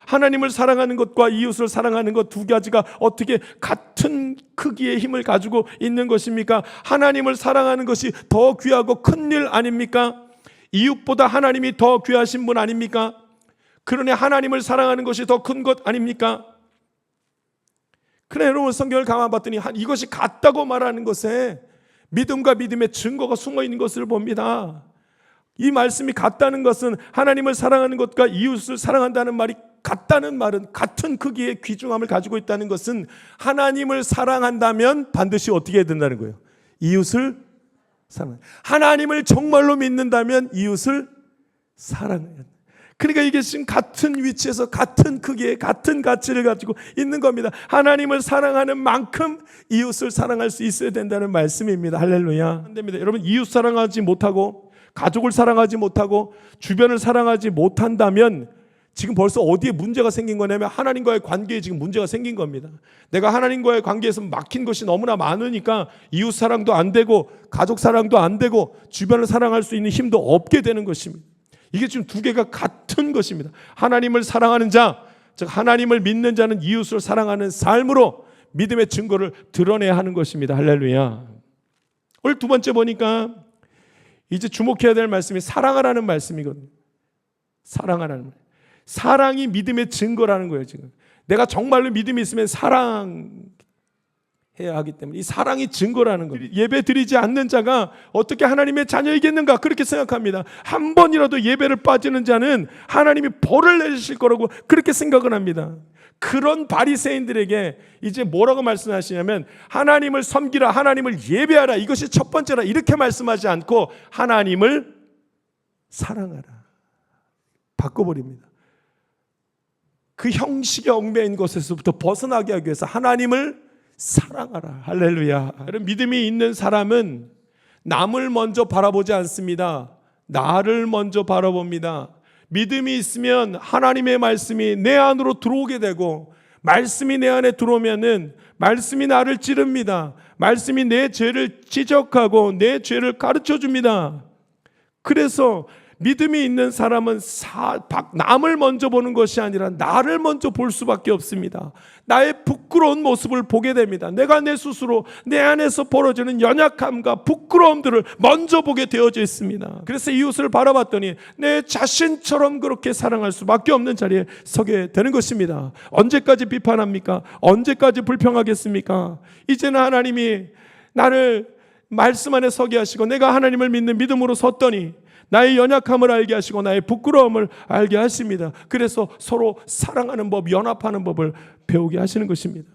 하나님을 사랑하는 것과 이웃을 사랑하는 것 두 가지가 어떻게 같은 크기의 힘을 가지고 있는 것입니까? 하나님을 사랑하는 것이 더 귀하고 큰 일 아닙니까? 이웃보다 하나님이 더 귀하신 분 아닙니까? 그러니 하나님을 사랑하는 것이 더 큰 것 아닙니까? 그래, 여러분, 성경을 가만 봤더니 이것이 같다고 말하는 것에 믿음과 믿음의 증거가 숨어 있는 것을 봅니다. 이 말씀이 같다는 것은 하나님을 사랑하는 것과 이웃을 사랑한다는 말이 같다는 말은, 같은 크기의 귀중함을 가지고 있다는 것은 하나님을 사랑한다면 반드시 어떻게 해야 된다는 거예요? 이웃을 사랑해야. 하나님을 정말로 믿는다면 이웃을 사랑해야 된다. 그러니까 이게 지금 같은 위치에서 같은 크기의 같은 가치를 가지고 있는 겁니다. 하나님을 사랑하는 만큼 이웃을 사랑할 수 있어야 된다는 말씀입니다. 할렐루야. 안 됩니다. 여러분, 이웃 사랑하지 못하고 가족을 사랑하지 못하고 주변을 사랑하지 못한다면 지금 벌써 어디에 문제가 생긴 거냐면 하나님과의 관계에 지금 문제가 생긴 겁니다. 내가 하나님과의 관계에서 막힌 것이 너무나 많으니까 이웃 사랑도 안 되고 가족 사랑도 안 되고 주변을 사랑할 수 있는 힘도 없게 되는 것입니다. 이게 지금 두 개가 같은 것입니다. 하나님을 사랑하는 자, 즉 하나님을 믿는 자는 이웃을 사랑하는 삶으로 믿음의 증거를 드러내야 하는 것입니다. 할렐루야. 오늘 두 번째 보니까 이제 주목해야 될 말씀이 사랑하라는 말씀이거든요. 사랑하라는 말. 사랑이 믿음의 증거라는 거예요. 지금 내가 정말로 믿음이 있으면 사랑해야 하기 때문에 이 사랑이 증거라는 거예요. 예배 드리지 않는 자가 어떻게 하나님의 자녀이겠는가 그렇게 생각합니다. 한 번이라도 예배를 빠지는 자는 하나님이 벌을 내리실 거라고 그렇게 생각을 합니다. 그런 바리새인들에게 이제 뭐라고 말씀하시냐면 하나님을 섬기라, 하나님을 예배하라, 이것이 첫 번째라 이렇게 말씀하지 않고 하나님을 사랑하라 바꿔버립니다. 그 형식에 얽매인 것에서부터 벗어나게 하기 위해서 하나님을 사랑하라. 할렐루야. 여러분, 믿음이 있는 사람은 남을 먼저 바라보지 않습니다. 나를 먼저 바라봅니다. 믿음이 있으면 하나님의 말씀이 내 안으로 들어오게 되고, 말씀이 내 안에 들어오면은 말씀이 나를 찌릅니다. 말씀이 내 죄를 지적하고 내 죄를 가르쳐 줍니다. 그래서 믿음이 있는 사람은 남을 먼저 보는 것이 아니라 나를 먼저 볼 수밖에 없습니다. 나의 부끄러운 모습을 보게 됩니다. 내가 내 스스로 내 안에서 벌어지는 연약함과 부끄러움들을 먼저 보게 되어져 있습니다. 그래서 이웃을 바라봤더니 내 자신처럼 그렇게 사랑할 수밖에 없는 자리에 서게 되는 것입니다. 언제까지 비판합니까? 언제까지 불평하겠습니까? 이제는 하나님이 나를 말씀 안에 서게 하시고 내가 하나님을 믿는 믿음으로 섰더니 나의 연약함을 알게 하시고 나의 부끄러움을 알게 하십니다. 그래서 서로 사랑하는 법, 연합하는 법을 배우게 하시는 것입니다.